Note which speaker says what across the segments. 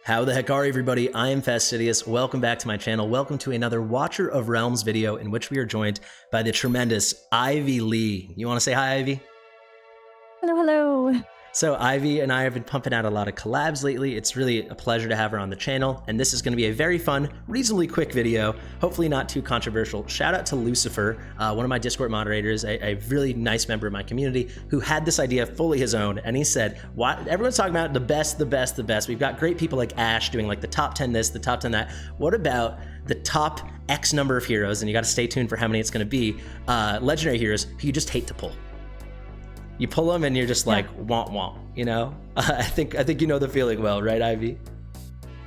Speaker 1: How the heck are everybody? I am Fastidious. Welcome back to my channel. Welcome to another Watcher of Realms video in which we are joined by the tremendous Ivy Lee. You want to say hi, Ivy?
Speaker 2: Hello, hello.
Speaker 1: So Ivy and I have been pumping out a lot of collabs lately. It's really a pleasure to have her on the channel, and this is going to be a very fun, reasonably quick video, hopefully not too controversial. Shout out to Lucifer, one of my Discord moderators, a really nice member of my community, who had this idea fully his own, and he said, "What? Everyone's talking about the best, the best, the best. We've got great people like Ash doing like the top 10 this, the top 10 that. What about the top X number of heroes?" And you got to stay tuned for how many it's going to be. Legendary heroes who you just hate to pull. You pull them and you're just like, womp womp, you know? I think you know the feeling well, right, Ivy?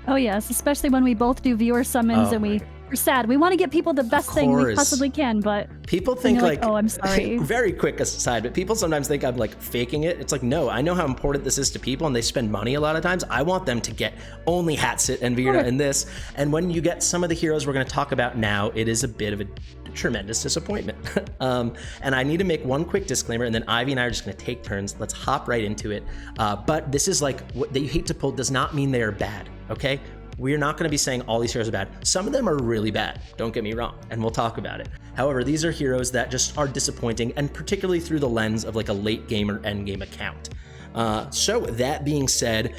Speaker 2: Oh yes, especially when we both do viewer summons and we're sad. We want to get people the best thing we possibly can, but
Speaker 1: people think like,
Speaker 2: oh, I'm sorry.
Speaker 1: Very quick aside, but people sometimes think I'm like faking it. It's like, no, I know how important this is to people and they spend money a lot of times. I want them to get only Hatsit and Vera and this. And when you get some of the heroes we're going to talk about now, it is a bit of a tremendous disappointment. And I need to make one quick disclaimer, and then Ivy and I are just going to take turns. Let's hop right into it. But this is like, what that you hate to pull does not mean they are bad, okay? We're not going to be saying all these heroes are bad. Some of them are really bad, don't get me wrong, and we'll talk about it. However, these are heroes that just are disappointing, and particularly through the lens of like a late game or end game account. So that being said,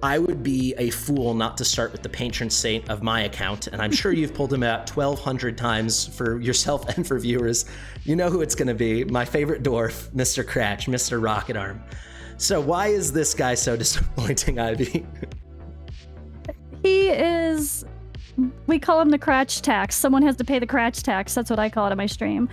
Speaker 1: I would be a fool not to start with the patron saint of my account, and I'm sure you've pulled him out 1,200 times for yourself and for viewers. You know who it's going to be, my favorite dwarf, Mr. Crach, Mr. Rocket Arm. So why is this guy so disappointing, Ivy?
Speaker 2: He is, we call him the Crach tax. Someone has to pay the Crach tax. That's what I call it on my stream.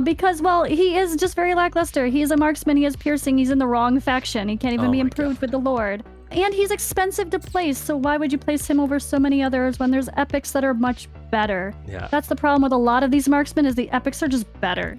Speaker 2: Because, well, he is just very lackluster. He's a marksman, he has piercing, he's in the wrong faction. He can't even be improved with the Lord. And he's expensive to place, so why would you place him over so many others when there's epics that are much better? Yeah. That's the problem with a lot of these marksmen, is the epics are just better.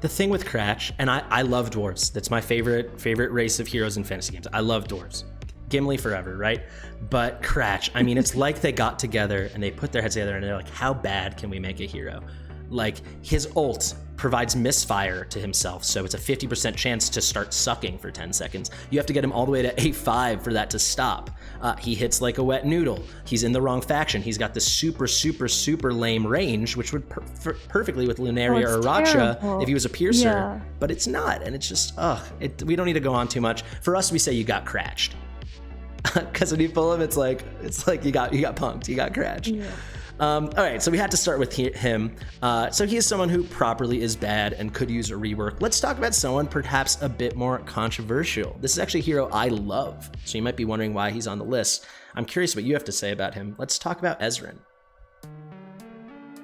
Speaker 1: The thing with Crach, and I love dwarves. That's my favorite race of heroes in fantasy games. I love dwarves. Gimli forever, right? But Crach, I mean, it's like they got together and they put their heads together and they're like, how bad can we make a hero? Like, his ult provides misfire to himself, so it's a 50% chance to start sucking for 10 seconds. You have to get him all the way to A5 for that to stop. He hits like a wet noodle. He's in the wrong faction. He's got this super lame range, which would perfectly with Lunaria or Racha if he was a piercer, but it's not, and it's just, we don't need to go on too much. For us, we say you got Crached. Because when you pull him, it's like you got punked, you got Crach. Yeah. All right, so we had to start with him. So he is someone who properly is bad and could use a rework. Let's talk about someone perhaps a bit more controversial. This is actually a hero I love, so you might be wondering why he's on the list. I'm curious what you have to say about him. Let's talk about Ezryn.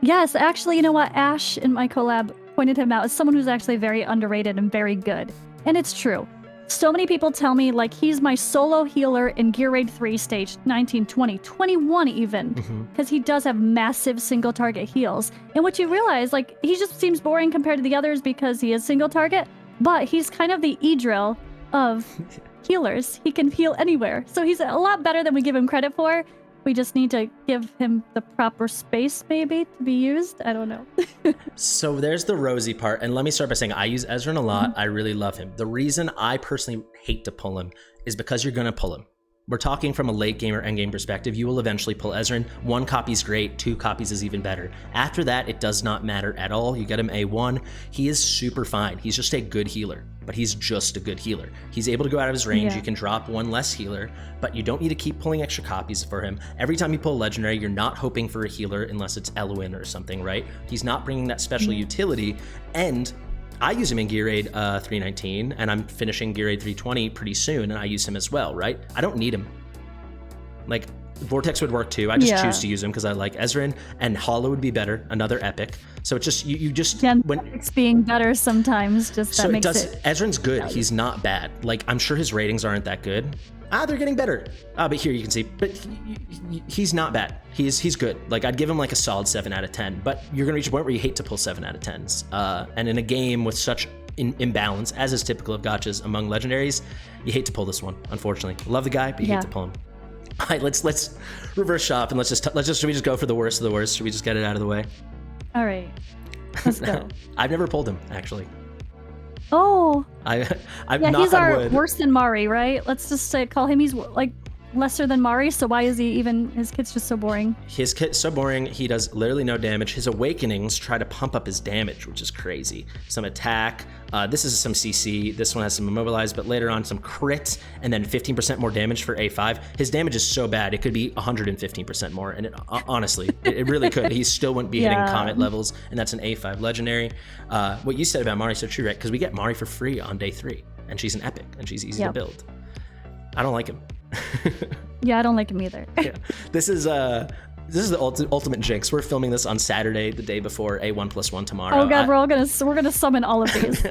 Speaker 2: Yes, actually, you know what? Ash in my collab pointed him out as someone who's actually very underrated and very good. And it's true. So many people tell me, like, he's my solo healer in Gear Raid 3 stage 19, 20, 21 even, because he does have massive single target heals. And what you realize, like, he just seems boring compared to the others because he is single target, but he's kind of the E-drill of healers. He can heal anywhere. So he's a lot better than we give him credit for. We just need to give him the proper space, maybe, to be used. I don't know.
Speaker 1: So there's the rosy part. And let me start by saying I use Ezryn a lot. I really love him. The reason I personally hate to pull him is because you're going to pull him. We're talking from a late game or end game perspective. You will eventually pull Ezryn. 1 copy's great, 2 copies is even better. After that, it does not matter at all. You get him A1. He is super fine. He's just a good healer, but he's just a good healer. He's able to go out of his range. You can drop 1 less healer, but you don't need to keep pulling extra copies for him. Every time you pull a legendary, you're not hoping for a healer unless it's Elwyn or something, right? He's not bringing that special utility, and I use him in Gear Raid 319, and I'm finishing Gear Raid 320 pretty soon, and I use him as well, right? I don't need him. Like, Vortex would work too. I just choose to use him because I like Ezryn, and Hollow would be better, another epic. So it's just, you just...
Speaker 2: It's being better sometimes, just that makes it...
Speaker 1: Ezryn's good, he's not bad. Like, I'm sure his ratings aren't that good. They're getting better. But here you can see, but he's not bad. He's good. Like, I'd give him like a solid 7 out of 10, but you're gonna reach a point where you hate to pull 7 out of 10s. And in a game with such imbalance, as is typical of gachas among legendaries, you hate to pull this one, unfortunately. Love the guy, but you hate to pull him. All right, let's reverse shop and let's just should we just go for the worst of the worst? Should we just get it out of the way?
Speaker 2: All right, let's go.
Speaker 1: I've never pulled him, actually.
Speaker 2: Oh.
Speaker 1: I'm
Speaker 2: he's our worse than Mari, right? Let's just call him. He's like lesser than Mari, so why is he even, his kit's just so boring.
Speaker 1: His kit's so boring, he does literally no damage. His awakenings try to pump up his damage, which is crazy. Some attack, this is some CC, this one has some immobilize, but later on some crit, and then 15% more damage for A5. His damage is so bad, it could be 115% more, and honestly, it really could. He still wouldn't be hitting Comet levels, and that's an A5 legendary. What you said about Mari is so true, right? Because we get Mari for free on day 3, and she's an epic, and she's easy to build. I don't like him.
Speaker 2: Yeah, I don't like him either.
Speaker 1: Yeah. This is the ultimate jinx. We're filming this on Saturday, the day before A1+1 tomorrow.
Speaker 2: Oh god, we're gonna summon all of these.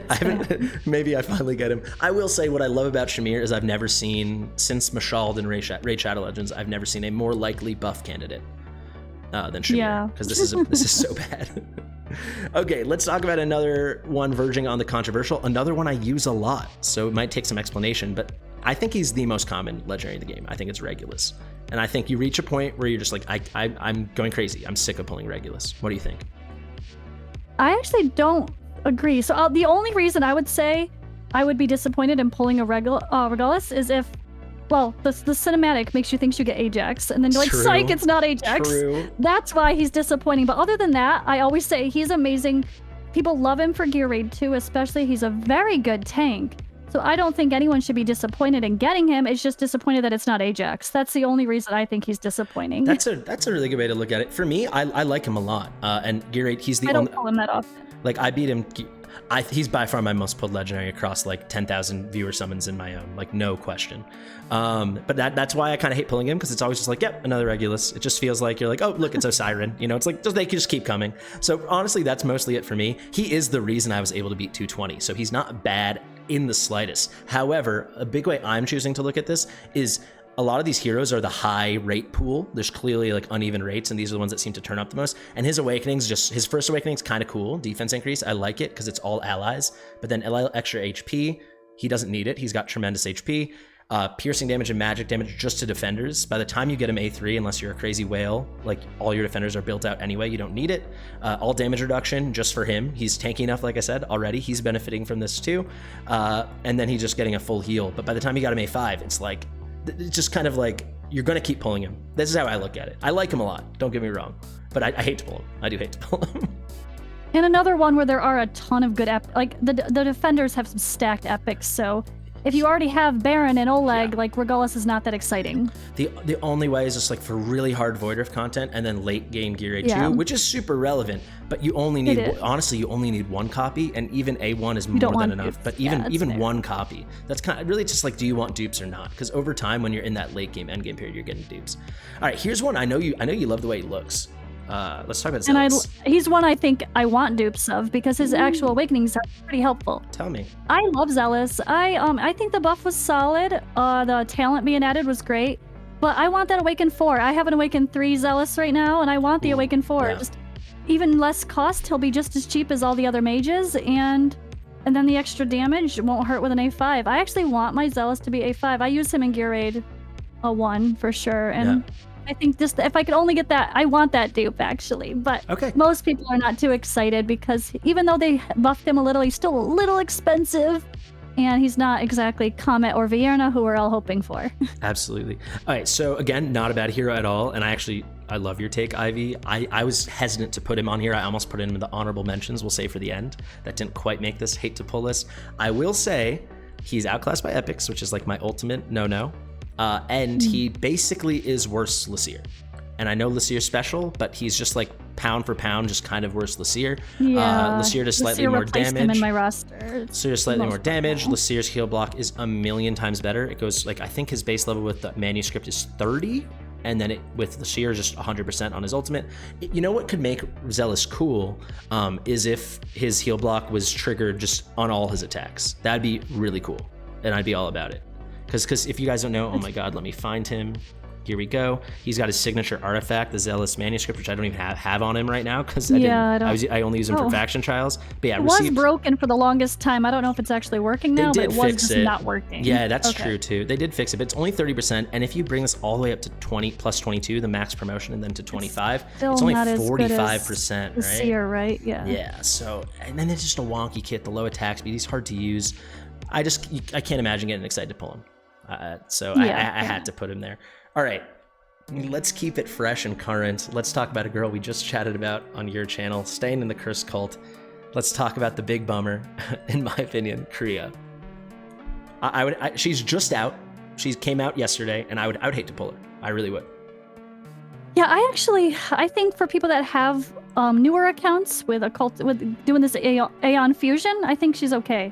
Speaker 1: Maybe I finally get him. I will say what I love about Shamir is I've never seen, since Mashald and Raid Shadow Legends, I've never seen a more likely buff candidate than Shamir. Because this is so bad. Okay, let's talk about another one verging on the controversial. Another one I use a lot, so it might take some explanation, but I think he's the most common legendary in the game. I think it's Regulus. And I think you reach a point where you're just like, I'm going crazy. I'm sick of pulling Regulus. What do you think?
Speaker 2: I actually don't agree. So the only reason I would say I would be disappointed in pulling a Regulus is if, well, the cinematic makes you think you get Ajax, and then you're like, psych, it's not Ajax.
Speaker 1: True.
Speaker 2: That's why he's disappointing. But other than that, I always say he's amazing. People love him for Gear Raid 2, especially. He's a very good tank. So I don't think anyone should be disappointed in getting him. It's just disappointed that it's not Ajax. That's the only reason I think he's disappointing.
Speaker 1: That's a really good way to look at it. For me, I like him a lot. And Gear 8, he's the only...
Speaker 2: I don't pull him that often.
Speaker 1: Like, I beat him... he's by far my most pulled legendary across like 10,000 viewer summons in my own, like no question. But that's why I kind of hate pulling him, because it's always just like, yep, another Regulus. It just feels like you're like, oh, look, it's Ezryn. You know, it's like they can just keep coming. So honestly, that's mostly it for me. He is the reason I was able to beat 220. So he's not bad in the slightest. However, a big way I'm choosing to look at this is a lot of these heroes are the high rate pool. There's clearly like uneven rates, and these are the ones that seem to turn up the most. And his awakening's his first awakening's kind of cool. Defense increase, I like it because it's all allies. But then extra HP, he doesn't need it. He's got tremendous HP. Piercing damage and magic damage just to defenders. By the time you get him A3, unless you're a crazy whale, like all your defenders are built out anyway, you don't need it. All damage reduction just for him. He's tanky enough, like I said, already. He's benefiting from this too. And then he's just getting a full heal. But by the time you got him A5, it's just kind of like, you're going to keep pulling him. This is how I look at it. I like him a lot, don't get me wrong. But I hate to pull him. I do hate to pull him.
Speaker 2: And another one where there are a ton of good like the defenders have some stacked epics, so if you already have Baron and Oleg, like Regulus is not that exciting.
Speaker 1: The only way is just like for really hard Void Rift content and then late game Gear A2, which is super relevant, but you only need, honestly, you only need one copy, and even A1 is more than enough. Dupes. But even one copy, that's kind of really just like, do you want dupes or not? Because over time, when you're in that late game, end game period, you're getting dupes. All right, here's one I know you love the way he looks. Let's talk about Zelus.
Speaker 2: And he's one I think I want dupes of because his actual awakenings are pretty helpful.
Speaker 1: Tell me.
Speaker 2: I love Zelus. I think the buff was solid. The talent being added was great, but I want that Awaken 4. I have an Awaken 3 Zelus right now, and I want the Awaken 4. Just even less cost, he'll be just as cheap as all the other mages, and then the extra damage won't hurt with an A5. I actually want my Zelus to be A5. I use him in Gear Raid 1 for sure, and I think just if I could only get that, I want that dupe actually. But most people are not too excited because even though they buffed him a little, he's still a little expensive, and he's not exactly Comet or Vierna, who we're all hoping for.
Speaker 1: Absolutely. All right, so again, not a bad hero at all, and I love your take, Ivy. I was hesitant to put him on here. I almost put him in the honorable mentions. We'll say for the end. That didn't quite make this. Hate to pull this. I will say he's outclassed by Epics, which is like my ultimate no-no. And he basically is worse Lasir. And I know Lasir's special, but he's just like pound for pound, just kind of worse Lasir.
Speaker 2: Yeah,
Speaker 1: Lasir does slightly more damage.
Speaker 2: Him in my roster.
Speaker 1: Lasir does slightly more damage. Lasir's heal block is 1,000,000 times better. It goes like, I think his base level with the manuscript is 30, and then with Lasir just 100% on his ultimate. You know what could make Zelus cool is if his heal block was triggered just on all his attacks. That'd be really cool, and I'd be all about it. Because if you guys don't know, oh my god, let me find him. Here we go. He's got his signature artifact, the Zelus manuscript, which I don't even have on him right now because I only use him for faction trials. But yeah,
Speaker 2: it was broken for the longest time. I don't know if it's actually working now, but it was just not working.
Speaker 1: Yeah, that's true too. They did fix it, but it's only 30%. And if you bring this all the way up to 20 plus 22, the max promotion, and then to 25, it's only 45%, right?
Speaker 2: Seer, right? Yeah.
Speaker 1: Yeah. So, and then it's just a wonky kit. The low attack speed. He's hard to use. I can't imagine getting excited to pull him. So I had to put him there. All right. Let's keep it fresh and current. Let's talk about a girl we just chatted about on your channel, staying in the Curse cult. Let's talk about the big bummer, in my opinion, Kria. She's just out. She came out yesterday, and I would hate to pull her. I really would.
Speaker 2: Yeah, I think for people that have newer accounts with doing this Aeon fusion, I think she's okay.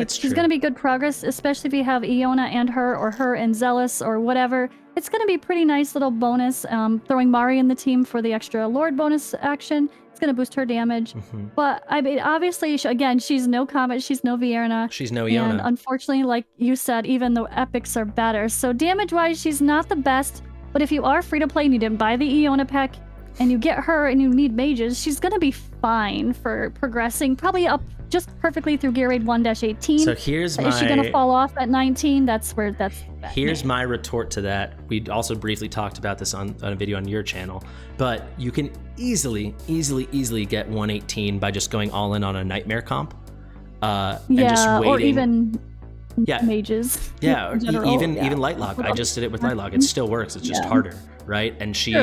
Speaker 2: She's going to be good progress, especially if you have Iona and her, or her and Zelus, or whatever. It's going to be a pretty nice little bonus. Throwing Mari in the team for the extra Lord bonus action. It's going to boost her damage. But I mean, obviously, she's no Comet, she's no Vierna.
Speaker 1: She's no Iona.
Speaker 2: And unfortunately, like you said, even though epics are better. So damage-wise, she's not the best. But if you are free to play and you didn't buy the Iona pack, and you get her and you need mages, she's going to be fine for progressing, probably up just perfectly through Gear Raid 1-18.
Speaker 1: So here's
Speaker 2: Is she going to fall off at 19? Here's
Speaker 1: my retort to that. We also briefly talked about this on a video on your channel, but you can easily get 118 by just going all in on a Nightmare comp. And just waiting.
Speaker 2: Or even mages.
Speaker 1: Yeah, even Lightlock. I just did it with Lightlock. It still works. It's just harder, right? And she's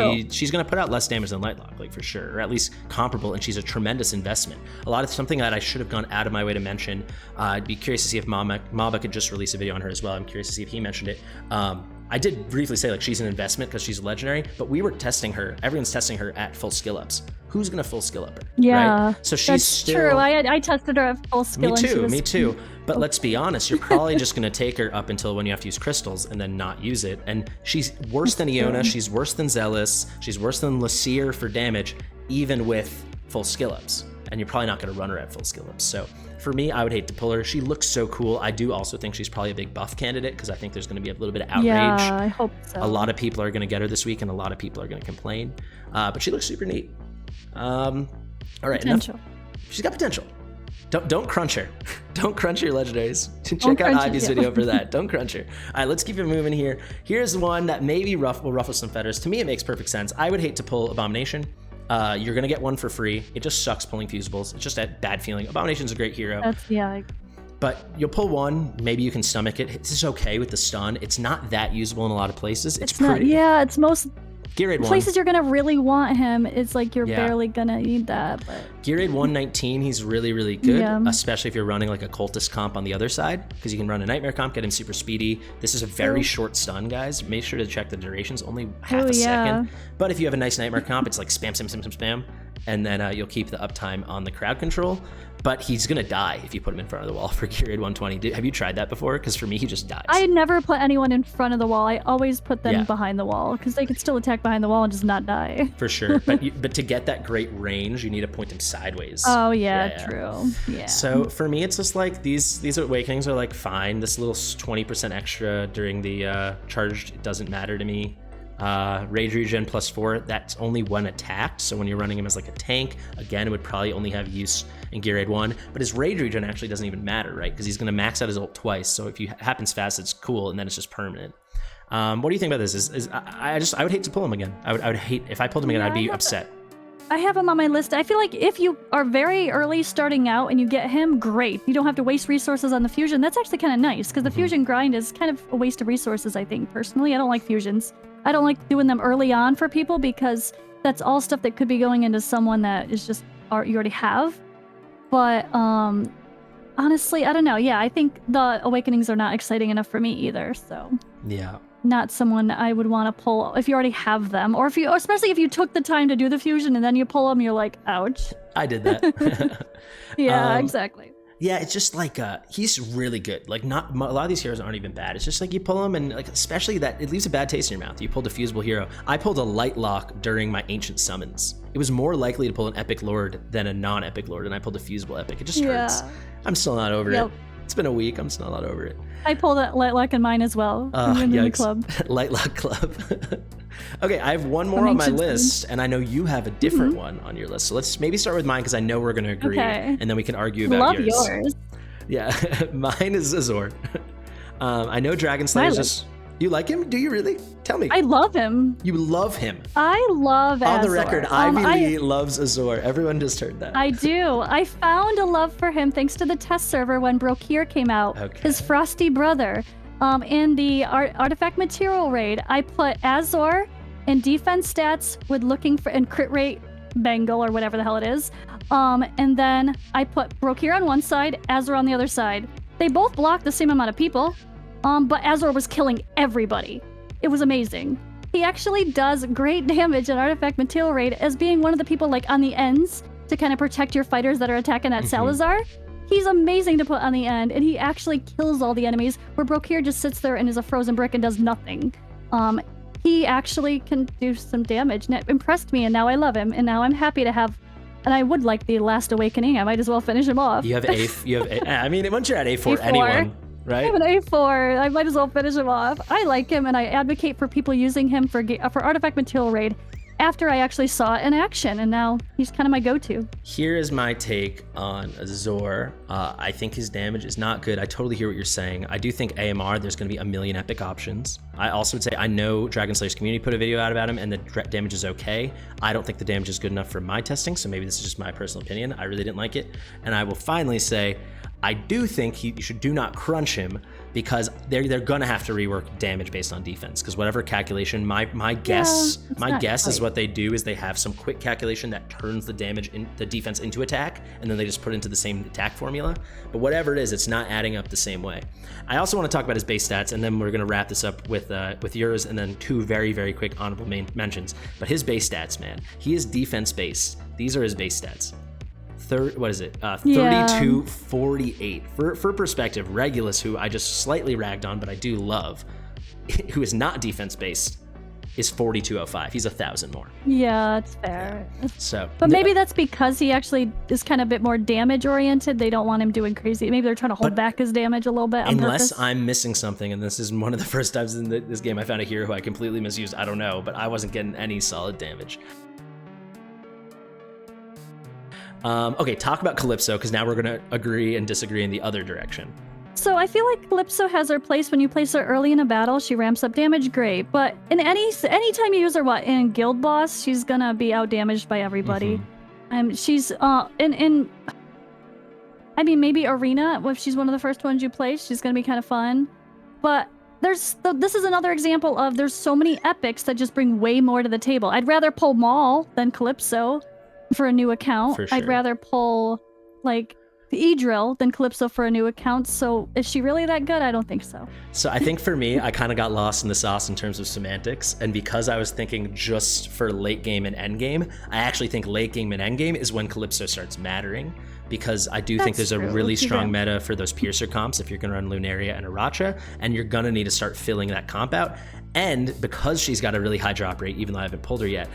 Speaker 1: going to put out less damage than Lightlock, like for sure, or at least comparable. And she's a tremendous investment. Something that I should have gone out of my way to mention. I'd be curious to see if Maba could just release a video on her as well. I'm curious to see if he mentioned it. I did briefly say like she's an investment because she's a legendary, but we were testing her. Everyone's testing her at full skill ups. Who's gonna full skill up her?
Speaker 2: Yeah,
Speaker 1: right? So she's
Speaker 2: that's
Speaker 1: still
Speaker 2: true. I tested her at full skill.
Speaker 1: Me too. But let's be honest, you're probably just gonna take her up until when you have to use crystals and then not use it. And she's worse than Iona. She's worse than Zelus. She's worse than Lasir for damage, even with full skill ups. And you're probably not gonna run her at full skill ups. So for me, I would hate to pull her. She looks so cool. I do also think she's probably a big buff candidate because I think there's going to be a little bit of outrage.
Speaker 2: Yeah, I hope so.
Speaker 1: A lot of people are going to get her this week, and a lot of people are going to complain. But she looks super neat. All right,
Speaker 2: potential.
Speaker 1: She's got potential. Don't crunch her. Don't crunch your legendaries. Check out Ivy's video for that. Don't crunch her. All right, let's keep it moving here. Here's one that maybe will ruffle some feathers. To me, it makes perfect sense. I would hate to pull Abomination. You're gonna get one for free. It just sucks pulling fusibles. It's just a bad feeling. Abomination's a great hero. But you'll pull one, maybe you can stomach it. This is okay with the stun. It's not that usable in a lot of places. It's pretty.
Speaker 2: It's most
Speaker 1: Gear Raid 1.
Speaker 2: Places you're gonna really want him, it's like you're barely gonna need that. But
Speaker 1: Gear Raid 119, he's really, really good, especially if you're running like a cultist comp on the other side, because you can run a nightmare comp, get him super speedy. This is a very short stun, guys. Make sure to check the durations, only half a second. But if you have a nice nightmare comp, it's like spam, spam, spam, spam, spam, and then you'll keep the uptime on the crowd control. But he's gonna die if you put him in front of the wall for Gear Raid 120. Have you tried that before? Because for me, he just dies.
Speaker 2: I never put anyone in front of the wall. I always put them behind the wall because they could still attack behind the wall and just not die.
Speaker 1: For sure, but to get that great range, you need to point him sideways.
Speaker 2: Oh true. Yeah.
Speaker 1: So for me, it's just like these awakenings are like fine. This little 20% extra during the charged, it doesn't matter to me. Rage regen +4, that's only when attacked, so when you're running him as like a tank, again, it would probably only have use in Gear Raid 1, but his rage regen actually doesn't even matter, right? Because he's going to max out his ult twice, so if it happens fast, it's cool, and then it's just permanent. What do you think about this? I would hate to pull him again. I would hate, if I pulled him again, I'd be upset.
Speaker 2: I have him on my list. I feel like if you are very early starting out and you get him, great. You don't have to waste resources on the fusion. That's actually kind of nice, because the fusion grind is kind of a waste of resources, I think, personally. I don't like fusions. I don't like doing them early on for people because that's all stuff that could be going into someone that is just you already have. But honestly, I don't know. Yeah, I think the awakenings are not exciting enough for me either. So
Speaker 1: yeah,
Speaker 2: not someone I would want to pull if you already have them, or especially if you took the time to do the fusion and then you pull them, you're like, ouch.
Speaker 1: I did that.
Speaker 2: Yeah, exactly.
Speaker 1: Yeah, it's just like he's really good. Like, not a lot of these heroes aren't even bad. It's just like you pull them, and like especially that it leaves a bad taste in your mouth. You pulled a fusible hero. I pulled a light lock during my ancient summons. It was more likely to pull an epic lord than a non-epic lord, and I pulled a fusible epic. It just hurts. I'm still not over it. It's been a week. I'm still not over it.
Speaker 2: I pulled a light lock in mine as well. In the club.
Speaker 1: Light lock club. Okay, I have one more on my list, and I know you have a different one on your list. So let's maybe start with mine because I know we're going to agree, and then we can argue about yours. Yeah, mine is Azhor. I know Dragon Slayer's just... You like him? Do you really? Tell me.
Speaker 2: I love him.
Speaker 1: You love him?
Speaker 2: I love Azhor.
Speaker 1: On the record, Ivy Lee loves Azhor. Everyone just heard that.
Speaker 2: I do. I found a love for him thanks to the test server when Brokir came out, his frosty brother. In the artifact material raid, I put Azhor in defense stats with looking for and crit rate Bengal or whatever the hell it is. And then I put Brokir on one side, Azhor on the other side. They both blocked the same amount of people, but Azhor was killing everybody. It was amazing. He actually does great damage in artifact material raid as being one of the people like on the ends to kind of protect your fighters that are attacking that Salazar. He's amazing to put on the end, and he actually kills all the enemies, where Brokir just sits there and is a frozen brick and does nothing. He actually can do some damage, and it impressed me, and now I love him, and now I'm happy to have, and I would like the Last Awakening. I might as well finish him off.
Speaker 1: You have I mean, once you're at A4, anyone, right?
Speaker 2: I have an A4. I might as well finish him off. I like him, and I advocate for people using him for artifact material raid after I actually saw it in action, and now he's kind of my go-to.
Speaker 1: Here is my take on Azhor. I think his damage is not good. I totally hear what you're saying. I do think AMR, there's going to be a million epic options. I also would say I know Dragon Slayer's community put a video out about him, and the damage is okay. I don't think the damage is good enough for my testing, so maybe this is just my personal opinion. I really didn't like it. And I will finally say, I do think you do not crunch him, because they're gonna have to rework damage based on defense, because whatever calculation, my guess is what they do is they have some quick calculation that turns the damage in the defense into attack, and then they just put it into the same attack formula. But whatever it is, it's not adding up the same way. I also want to talk about his base stats, and then we're gonna wrap this up with yours, and then two very, very quick honorable mentions. But his base stats, man, he is defense based. These are his base stats. 32, 48. For perspective, Regulus, who I just slightly ragged on, but I do love, who is not defense based, is 4205. He's 1,000 more.
Speaker 2: Yeah, it's fair.
Speaker 1: So,
Speaker 2: but maybe that's because he actually is kind of a bit more damage oriented. They don't want him doing crazy. Maybe they're trying to hold back his damage a little bit.
Speaker 1: Unless I'm missing something, and this is one of the first times in this game I found a hero who I completely misused. I don't know, but I wasn't getting any solid damage. Okay, talk about Calypso, because now we're going to agree and disagree in the other direction.
Speaker 2: So I feel like Calypso has her place. When you place her early in a battle, she ramps up damage, great. But in any time you use her, in Guild Boss, she's gonna be out damaged by everybody. She's I mean, maybe Arena, if she's one of the first ones you place, she's gonna be kind of fun. But this is another example of there's so many epics that just bring way more to the table. I'd rather pull Maul than Calypso for a new account.
Speaker 1: For sure.
Speaker 2: I'd rather pull like the E-Drill than Calypso for a new account. So is she really that good? I don't think so.
Speaker 1: So I think for me, I kind of got lost in the sauce in terms of semantics. And because I was thinking just for late game and end game, I actually think late game and end game is when Calypso starts mattering. Because I do think there's a really strong meta for those Piercer comps if you're going to run Lunaria and Aracha, and you're going to need to start filling that comp out. And because she's got a really high drop rate, even though I haven't pulled her yet,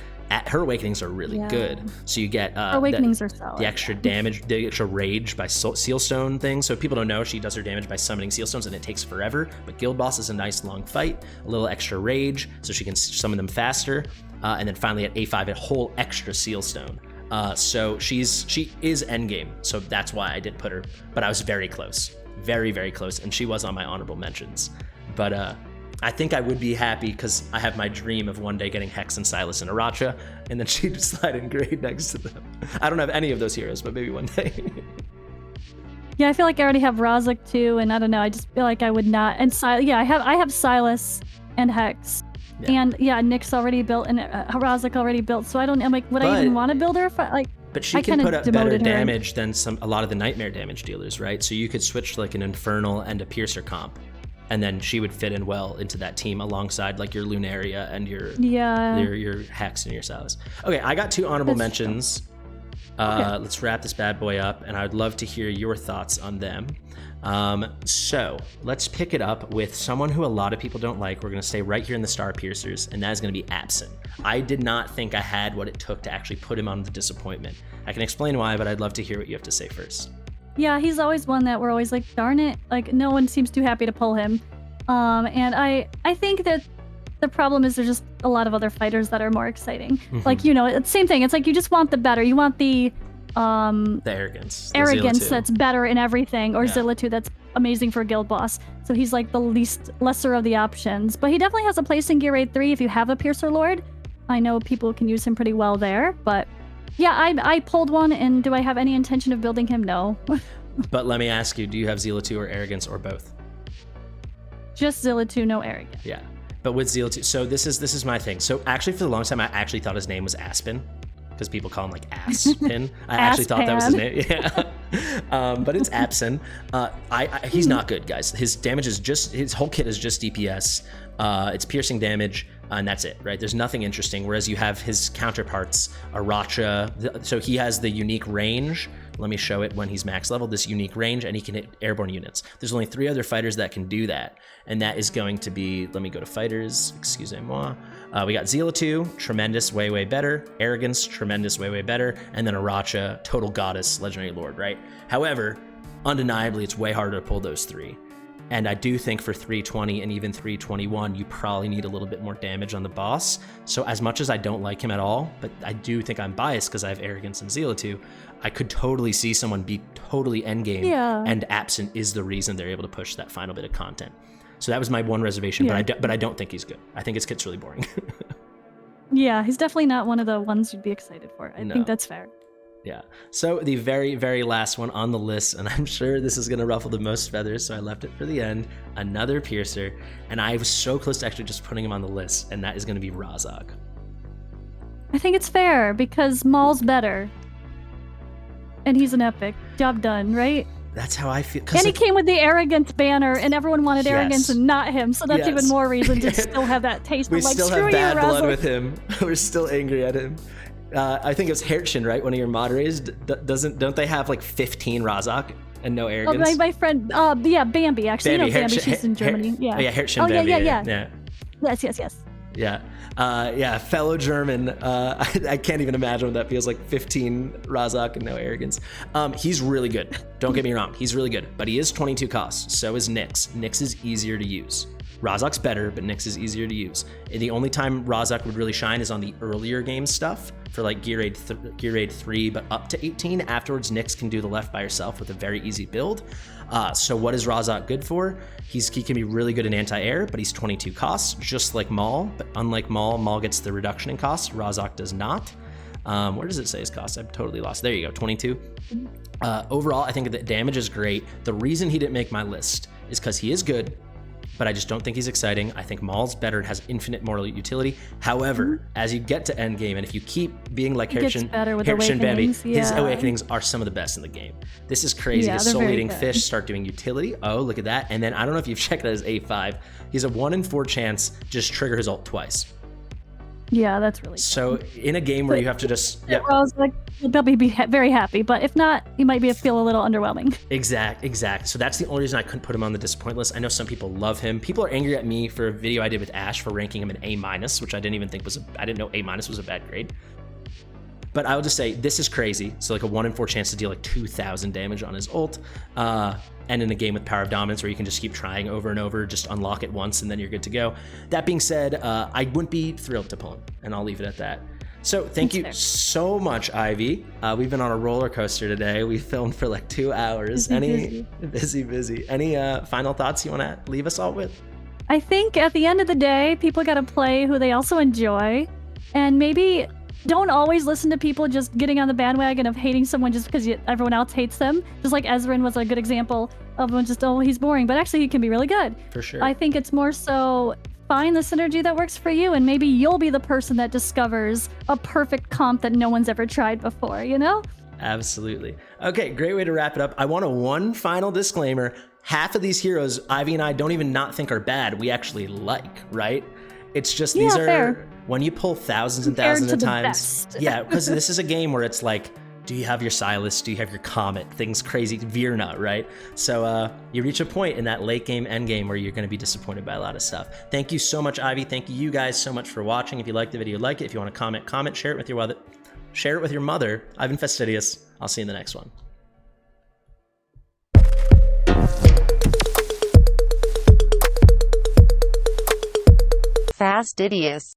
Speaker 1: her awakenings are really good. So you get
Speaker 2: awakenings are solid.
Speaker 1: The extra damage, the extra rage by Sealstone thing. So if people don't know, she does her damage by summoning Sealstones, and it takes forever. But Guild Boss is a nice long fight, a little extra rage, so she can summon them faster. And then finally at A5, a whole extra Sealstone. So she is endgame, so that's why I didn't put her, but I was very close, very, very close, and she was on my honorable mentions. But I think I would be happy because I have my dream of one day getting Hex and Silas and Aracha, and then she'd slide in grade next to them. I don't have any of those heroes, but maybe one day.
Speaker 2: Yeah, I feel like I already have Razaak too, and I don't know, I just feel like I would not. And I have Silas and Hex. Yeah. And Nick's already built and Razaak already built, so I don't. I'm like, would I even want to build her?
Speaker 1: But she can put up better damage than a lot of the nightmare damage dealers, right? So you could switch to like an Infernal and a Piercer comp, and then she would fit in well into that team alongside like your Lunaria and your Hex and your Silas. Okay, I got two honorable mentions. Let's wrap this bad boy up, and I'd love to hear your thoughts on them. So let's pick it up with someone who a lot of people don't like. We're going to stay right here in the Star Piercers, and that is going to be Apsan. I did not think I had what it took to actually put him on the disappointment. I can explain why, but I'd love to hear what you have to say first.
Speaker 2: Yeah, he's always one that we're always like, darn it, like no one seems too happy to pull him. And I think that the problem is there's just a lot of other fighters that are more exciting. Like, you know, it's the same thing. It's like you just want the better. You want the
Speaker 1: arrogance
Speaker 2: that's better in everything, or Zelus that's amazing for Guild Boss. So he's like the lesser of the options, but he definitely has a place in Gear Raid 3 if you have a Piercer Lord. I know people can use him pretty well there, but yeah, I pulled one, and do I have any intention of building him? No.
Speaker 1: But let me ask you, do you have Zelus or arrogance or both?
Speaker 2: Just Zilla 2, no arrogant.
Speaker 1: Yeah. But with Zeal 2, so this is my thing. So actually for the longest time, I actually thought his name was Aspen, because people call him like Aspen. I actually thought that was his name. Yeah. But it's Apsan. He's not good, guys. His damage is just, his whole kit is just DPS. It's piercing damage, and that's it, right? There's nothing interesting. Whereas you have his counterparts, Aracha. So he has the unique range. Let me show it when he's max level, this unique range, and he can hit airborne units. There's only 3 other fighters that can do that. And that is going to be, let me go to fighters, excusez-moi. We got Zeal 2, tremendous, way, way better. Arrogance, tremendous, way, way better. And then Aracha, total goddess, legendary lord, right? However, undeniably, it's way harder to pull those 3. And I do think for 320 and even 321, you probably need a little bit more damage on the boss. So as much as I don't like him at all, but I do think I'm biased because I have Arrogance and Zeal 2, I could totally see someone be totally endgame, and Absent is the reason they're able to push that final bit of content. So that was my one reservation, but I don't think he's good. I think his kit's really boring.
Speaker 2: Yeah, he's definitely not one of the ones you'd be excited for. I think that's fair.
Speaker 1: Yeah. So the very, very last one on the list, and I'm sure this is going to ruffle the most feathers, so I left it for the end, another piercer, and I was so close to actually just putting him on the list, and that is going to be Razaak.
Speaker 2: I think it's fair, because Maul's better. And he's an epic. Job done, right?
Speaker 1: That's how I feel.
Speaker 2: And he came with the arrogance banner, and everyone wanted arrogance and not him, so that's even more reason to still have that taste of like, screw you, Razaak. We still have bad blood with him. We're still angry at him.
Speaker 1: I think it was Hertshin, right? One of your moderators. Don't they have like 15 Razaak and no arrogance?
Speaker 2: Oh, my friend, Bambi, actually.
Speaker 1: Bambi,
Speaker 2: Bambi, she's in Germany. Yeah.
Speaker 1: Hertshin, Bambi.
Speaker 2: Yeah. Yes.
Speaker 1: Yeah. Fellow German. I can't even imagine what that feels like. 15 Razaak and no arrogance. He's really good. Don't get me wrong. He's really good, but he is 22 costs. So is Nyx. Nyx is easier to use. Razaak's better, but Nyx is easier to use. And the only time Razaak would really shine is on the earlier game stuff for like Gear Raid 3, but up to 18. Afterwards, Nyx can do the left by herself with a very easy build. So what is Razaak good for? He can be really good in anti-air, but he's 22 costs, just like Maul. But unlike Maul gets the reduction in costs. Razaak does not. Where does it say his cost? I'm totally lost. There you go, 22. Overall, I think the damage is great. The reason he didn't make my list is because he is good, but I just don't think he's exciting. I think Maul's better and has infinite moral utility. However, as you get to endgame, and if you keep being like Hertshin Bambi, his awakenings are some of the best in the game. This is crazy. His soul-eating fish start doing utility. Oh, look at that. And then I don't know if you've checked out his A5. He's a 1 in 4 chance just trigger his ult twice.
Speaker 2: Yeah, that's really
Speaker 1: so
Speaker 2: fun.
Speaker 1: In a game where you have to just
Speaker 2: I was like, they'll be very happy, but if not, he might feel a little underwhelming.
Speaker 1: Exact. So that's the only reason I couldn't put him on the disappoint list. I know some people love him. People are angry at me for a video I did with Ash for ranking him an A-, which I didn't even think I didn't know A- was a bad grade. But I would just say this is crazy. So like a 1 in 4 chance to deal like 2,000 damage on his ult. And in a game with Power of Dominance where you can just keep trying over and over, just unlock it once and then you're good to go. That being said, I wouldn't be thrilled to pull him, and I'll leave it at that. So thank you so much, Ivy. We've been on a roller coaster today. We filmed for like 2 hours. Busy. Any final thoughts you want to leave us all with?
Speaker 2: I think at the end of the day, people got to play who they also enjoy, and maybe don't always listen to people just getting on the bandwagon of hating someone just because everyone else hates them. Just like Ezryn was a good example of when just, oh, he's boring, but actually he can be really good.
Speaker 1: For sure.
Speaker 2: I think it's more so find the synergy that works for you, and maybe you'll be the person that discovers a perfect comp that no one's ever tried before, you know?
Speaker 1: Absolutely. Okay, great way to wrap it up. I want one final disclaimer. Half of these heroes, Ivy and I don't even not think are bad. We actually like, right? It's just these are
Speaker 2: fair.
Speaker 1: When you pull thousands and thousands of times. Yeah, because this is a game where it's like, do you have your Silas? Do you have your Comet? Things crazy, Virna, right? So you reach a point in that late game, end game where you're going to be disappointed by a lot of stuff. Thank you so much, Ivy. Thank you guys so much for watching. If you liked the video, like it. If you want to comment, share it with your mother. I've been Fastidious. I'll see you in the next one.
Speaker 3: Fastidious.